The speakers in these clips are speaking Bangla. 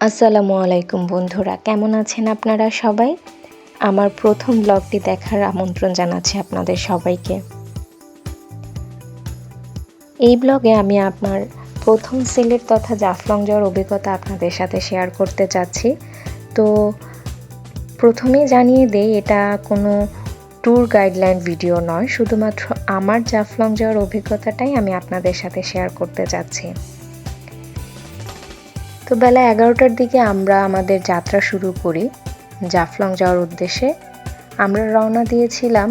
আসসালামু আলাইকুম বন্ধুরা, কেমন আছেন আপনারা সবাই? আমার প্রথম ব্লগটি দেখার আমন্ত্রণ জানাচ্ছি আপনাদের সবাইকে। এই ব্লগে আমি আমার প্রথম সিলেট তথা জাফলং যাওয়ার অভিজ্ঞতা আপনাদের সাথে শেয়ার করতে চাচ্ছি। তো প্রথমেই জানিয়ে দেই, এটা কোনো ট্যুর গাইডলাইন ভিডিও নয়, শুধুমাত্র আমার জাফলং যাওয়ার অভিজ্ঞতাটাই আমি আপনাদের সাথে শেয়ার করতে চাচ্ছি। তো বেলা 11টার দিকে আমরা আমাদের যাত্রা শুরু করি জাফলং যাওয়ার উদ্দেশ্যে। আমরা রওনা দিয়েছিলাম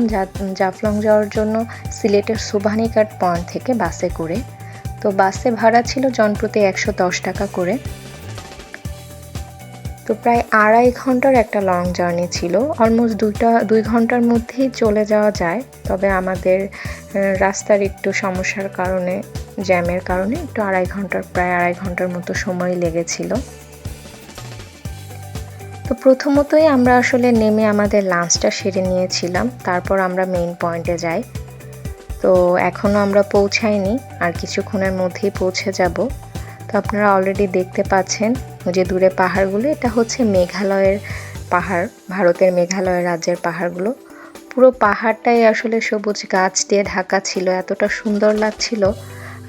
জাফলং যাওয়ার জন্য সিলেটের সুবহানীঘাট পয়েন্ট থেকে বাসে করে। তো বাসে ভাড়া ছিল জনপ্রতি 110 টাকা করে। তো প্রায় 2.5 ঘন্টার একটা লং জার্নি ছিল। অলমোস্ট 2 ঘন্টার মধ্যেই চলে যাওয়া যায়, তবে আমাদের রাস্তার একটু সমস্যার কারণে, জ্যামের কারণে একটু প্রায় আড়াই ঘন্টার মতো সময় লেগেছিল। তো প্রথমতই আমরা আসলে নেমে আমাদের লাঞ্চটা সেরে নিয়েছিলাম, তারপর আমরা মেইন পয়েন্টে যাই। তো এখনও আমরা পৌঁছাইনি, আর কিছুক্ষণের মধ্যেই পৌঁছে যাব। তো আপনারা অলরেডি দেখতে পাচ্ছেন যে দূরে পাহাড়গুলো, এটা হচ্ছে মেঘালয়ের পাহাড়, ভারতের মেঘালয় রাজ্যের পাহাড়গুলো। পুরো পাহাড়টাই আসলে সবুজ গাছ দিয়ে ঢাকা ছিল, এতটা সুন্দর লাগছিল।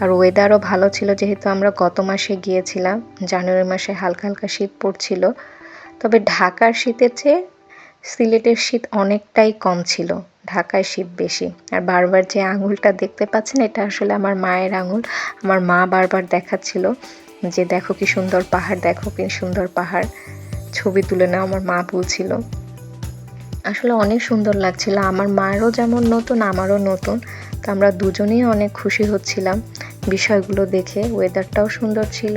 আর ওয়েদারও ভালো ছিল, যেহেতু আমরা গত মাসে গিয়েছিলাম, জানুয়ারি মাসে হালকা হালকা শীত পড়ছিল। তবে ঢাকার শীতের চেয়ে সিলেটের শীত অনেকটাই কম ছিল, ঢাকায় শীত বেশি। আর বারবার যে আঙুলটা দেখতে পাচ্ছেন, এটা আসলে আমার মায়ের আঙুল। আমার মা বারবার দেখাচ্ছিল যে দেখো কি সুন্দর পাহাড়, দেখো কি সুন্দর পাহাড়, ছবি তুলে নাও, আমার মা বলছিল। আসলে অনেক সুন্দর লাগছিল, আমার মায়েরও যেমন নতুন, আমারও নতুন। তো আমরা দুজনেই অনেক খুশি হচ্ছিলাম বিষয়গুলো দেখে। ওয়েদারটাও সুন্দর ছিল,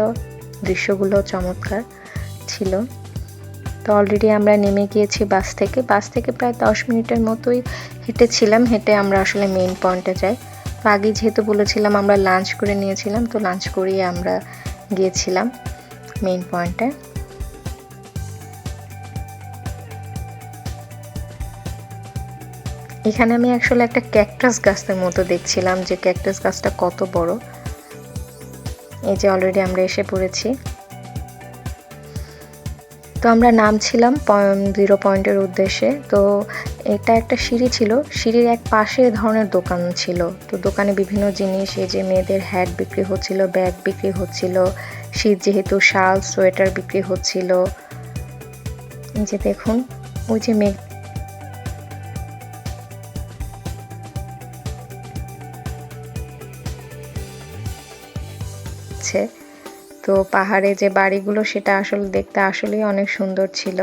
দৃশ্যগুলো চমৎকার ছিল। তো অলরেডি আমরা নেমে গিয়েছি বাস থেকে প্রায় 10 মিনিটের মতোই হেঁটেছিলাম। হেঁটে আমরা আসলে মেইন পয়েন্টে যাই। তো আগে যেহেতু বলেছিলাম আমরা লাঞ্চ করে নিয়েছিলাম, তো লাঞ্চ করিয়ে আমরা গিয়েছিলাম মেইন পয়েন্টে। এখানে আমি আসলে একটা ক্যাকটাস গাছের মতো দেখছিলাম, যে ক্যাকটাস গাছটা কত বড়। এই যে অলরেডি আমরা এসে পড়েছি। তো আমরা নামছিলাম 0 পয়েন্টের উদ্দেশ্যে। তো এটা একটা সিঁড়ি ছিল, সিঁড়ির এক পাশে ধরনের দোকান ছিল। তো দোকানে বিভিন্ন জিনিস, এই যে মেয়েদের হ্যাট বিক্রি হচ্ছিল, ব্যাগ বিক্রি হচ্ছিল, শীত যেহেতু শাল সোয়েটার বিক্রি হচ্ছিল। এই যে দেখুন, ওই যে মেঘ তো পাহাড়ে যে বাড়িগুলো, সেটা আসলে দেখতে আসলেই অনেক সুন্দর ছিল।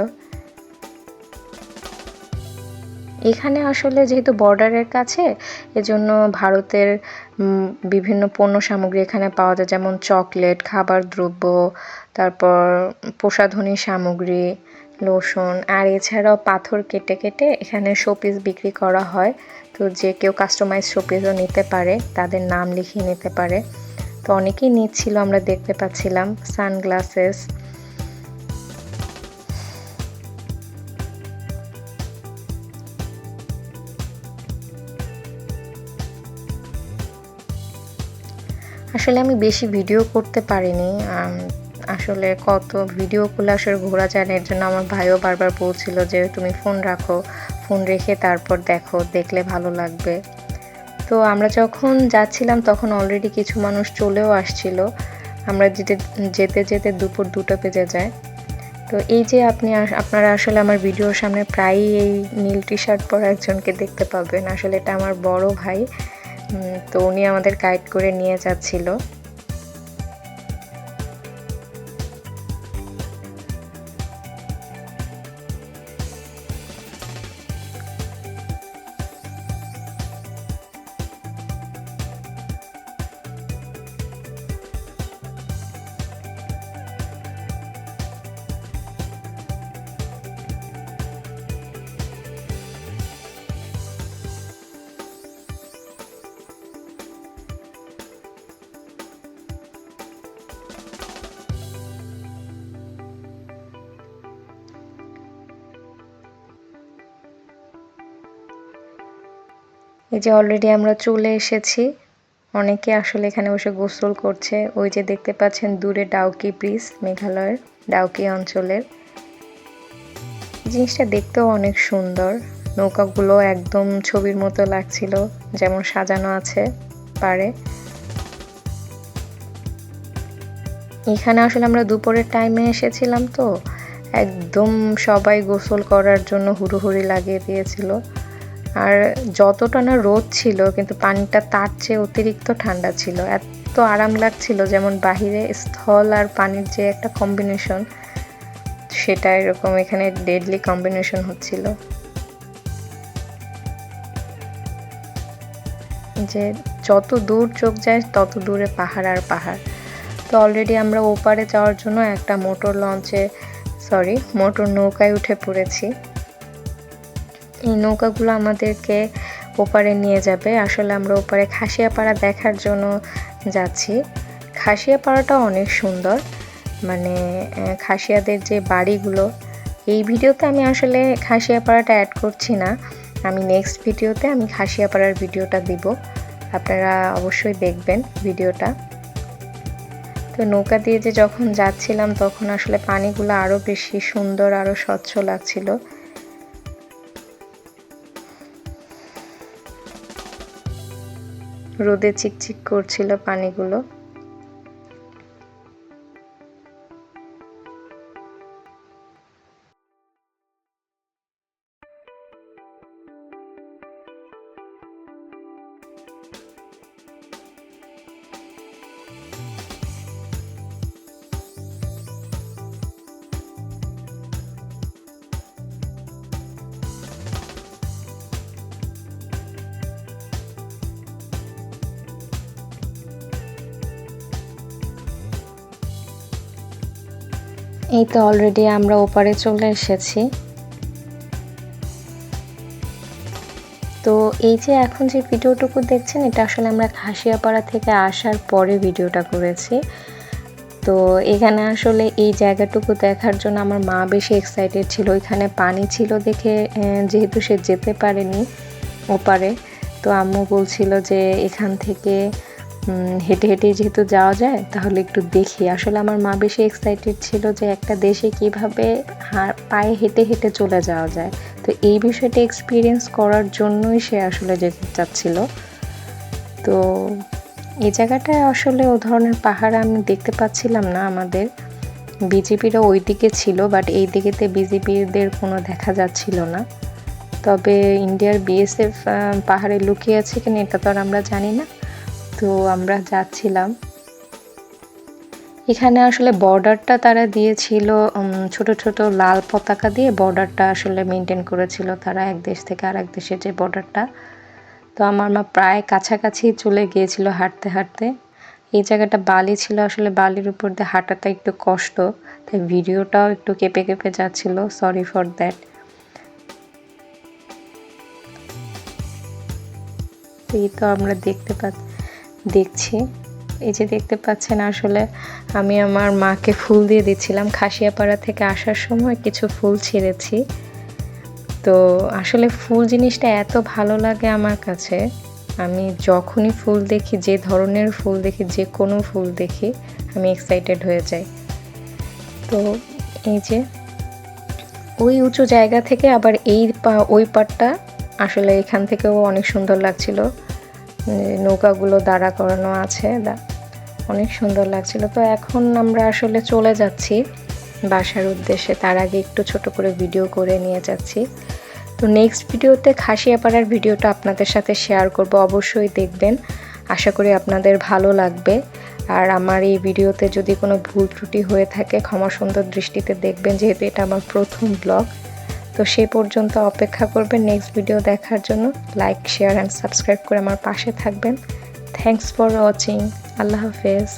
এখানে আসলে যেহেতু বর্ডারের কাছে, এজন্য ভারতের বিভিন্ন পণ্য সামগ্রী এখানে পাওয়া যায়, যেমন চকলেট, খাবার দ্রব্য, তারপর প্রসাধনী সামগ্রী, লোশন, আর এছাড়াও পাথর কেটে কেটে এখানে শোপিস বিক্রি করা হয়। তো যে কেউ কাস্টমাইজ শোপিসও নিতে পারে, তাদের নাম লিখিয়ে নিতে পারে। তো অনেকেই নিচ্ছিল, আমরা দেখতে পাচ্ছিলাম সানগ্লাসেস। আসলে আমি বেশি ভিডিও করতে পারিনি, আসলে কত ভিডিও করলে আসলে ঘোরা যায় না। এর জন্য আমার ভাইও বারবার বলছিল যে তুমি ফোন রাখো, ফোন রেখে তারপর দেখো, দেখলে ভালো লাগবে। তো আমরা যখন যাচ্ছিলাম তখন অলরেডি কিছু মানুষ চলেও আসছিল। আমরা যেতে যেতে দুপুর 2টা বেজে যায়। তো এই যে আপনারা আসলে আমার ভিডিওর সামনে প্রায়ই এই নীল টি শার্ট পরা একজনকে দেখতে পাবেন, আসলে এটা আমার বড় ভাই। তো উনি আমাদের গাইড করে নিয়ে যাচ্ছিল। এই যে অলরেডি আমরা চলে এসেছি। অনেকে আসলে এখানে বসে গোসল করছে। ওই যে দেখতে পাচ্ছেন দূরে ডাউকি ব্রিজ, মেঘালয়ের। ডাউকি অঞ্চলের। জিনিসটা দেখতেও অনেক সুন্দর, নৌকাগুলো একদম ছবির মতো লাগছিল যেমন সাজানো আছে পারে। এখানে আসলে আমরা দুপুরের টাইমে এসেছিলাম, তো একদম সবাই গোসল করার জন্য হুড়োহুড়ি লাগিয়ে দিয়েছিল। আর যতটা না রোদ ছিল, কিন্তু পানিটা তার চেয়ে অতিরিক্ত ঠান্ডা ছিল। এত আরাম লাগছিল, যেমন বাহিরে স্থল আর পানির যে একটা কম্বিনেশন, সেটা এরকম এখানে ডেডলি কম্বিনেশন হচ্ছিল। যে যত দূর চোখ যায় তত দূরে পাহাড় আর পাহাড়। তো অলরেডি আমরা ওপারে যাওয়ার জন্য একটা মোটর নৌকায় উঠে পড়েছি। এই নৌকাগুলো আমাদেরকে ওপারে নিয়ে যাবে। আসলে আমরা ওপারে খাসিয়াপাড়া দেখার জন্য যাচ্ছি। খাসিয়াপাড়াটা অনেক সুন্দর, মানে খাসিয়াদের যে বাড়িগুলো। এই ভিডিওতে আমি আসলে খাসিয়াপাড়াটা অ্যাড করছি না, আমি নেক্সট ভিডিওতে আমি খাসিয়াপাড়ার ভিডিওটা দিব, আপনারা অবশ্যই দেখবেন ভিডিওটা। তো নৌকা দিয়ে যে যখন যাচ্ছিলাম তখন আসলে পানিগুলো আরও বেশি সুন্দর, আরও স্বচ্ছ লাগছিল। রোদে চিকচিক করছিল পানিগুলো। এই তো অলরেডি আমরা ওপারে চলে এসেছি। তো এই যে এখন যে ভিডিওটুকু দেখছেন, এটা আসলে আমরা খাসিয়াপাড়া থেকে আসার পরে ভিডিওটা করেছি। তো এখানে আসলে এই জায়গাটুকু দেখার জন্য আমার মা বেশি এক্সাইটেড ছিল। এখানে পানি ছিল দেখে, যেহেতু সে যেতে পারেনি ওপারে, তো আম্মু বলছিল যে এখান থেকে হেঁটে হেঁটে যেহেতু যাওয়া যায় তাহলে একটু দেখি। আসলে আমার মা বেশি এক্সাইটেড ছিল যে একটা দেশে কিভাবে পায়ে হেঁটে হেঁটে চলে যাওয়া যায়, তো এই বিষয়টা এক্সপিরিয়েন্স করার জন্যই সে আসলে যেতে চাচ্ছিল। তো এই জায়গাটায় আসলে ও ধরনের পাহাড় আমি দেখতে পাচ্ছিলাম না। আমাদের বিজেপিরা ওই দিকে ছিল, বাট এই দিকেতে বিজেপিদের কোনো দেখা যাচ্ছিল না। তবে ইন্ডিয়ার বিএসএফ পাহাড়ে লুকিয়ে আছে কিনা এটা তো আর আমরা জানি না। তো আমরা যাচ্ছিলাম, এখানে আসলে বর্ডারটা তারা দিয়েছিল ছোট ছোট লাল পতাকা দিয়ে, বর্ডারটা আসলে মেনটেন করেছিল তারা, এক দেশ থেকে আরেক দেশের যে বর্ডারটা। তো আমার মা প্রায় কাছাকাছি চলে গিয়েছিল হাঁটতে হাঁটতে। এই জায়গাটা বালি ছিল, আসলে বালির উপর দিয়ে হাঁটাটা একটু কষ্ট, তাই ভিডিওটাও একটু কেঁপে কেঁপে যাচ্ছিল, সরি ফর দ্যাট। এই তো আমরা দেখছি, এই যে দেখতে পাচ্ছেন, আসলে আমি আমার মাকে ফুল দিয়ে দিচ্ছিলাম। খাসিয়াপাড়া থেকে আসার সময় কিছু ফুল ছিঁড়েছি। তো আসলে ফুল জিনিসটা এত ভালো লাগে আমার কাছে, আমি যখনই ফুল দেখি, যে ধরনের ফুল দেখি, যে কোনো ফুল দেখি, আমি এক্সাইটেড হয়ে যাই। তো এই যে ওই উঁচু জায়গা থেকে আবার ওই পাড়টা আসলে এখান থেকেও অনেক সুন্দর লাগছিল, নৌকাগুলো দাঁড়া করানো আছে, অনেক সুন্দর লাগছিল। তো এখন আমরা আসলে চলে যাচ্ছি বাসার উদ্দেশ্যে, তার আগে একটু ছোট করে ভিডিও করে নিয়ে যাচ্ছি। তো নেক্সট ভিডিওতে খাসিয়াপাড়ার ভিডিওটা আপনাদের সাথে শেয়ার করব, অবশ্যই দেখবেন, আশা করি আপনাদের ভালো লাগবে। আর আমার এই ভিডিওতে যদি কোনো ভুল ত্রুটি হয়ে থাকে ক্ষমা সুন্দর দৃষ্টিতে দেখবেন, যেহেতু এটা আমার প্রথম ব্লগ। তো সেই পর্যন্ত অপেক্ষা করবেন নেক্সট ভিডিও দেখার জন্য। লাইক, শেয়ার অ্যান্ড সাবস্ক্রাইব করে আমার পাশে থাকবেন। Thanks for watching. আল্লাহ হাফেজ।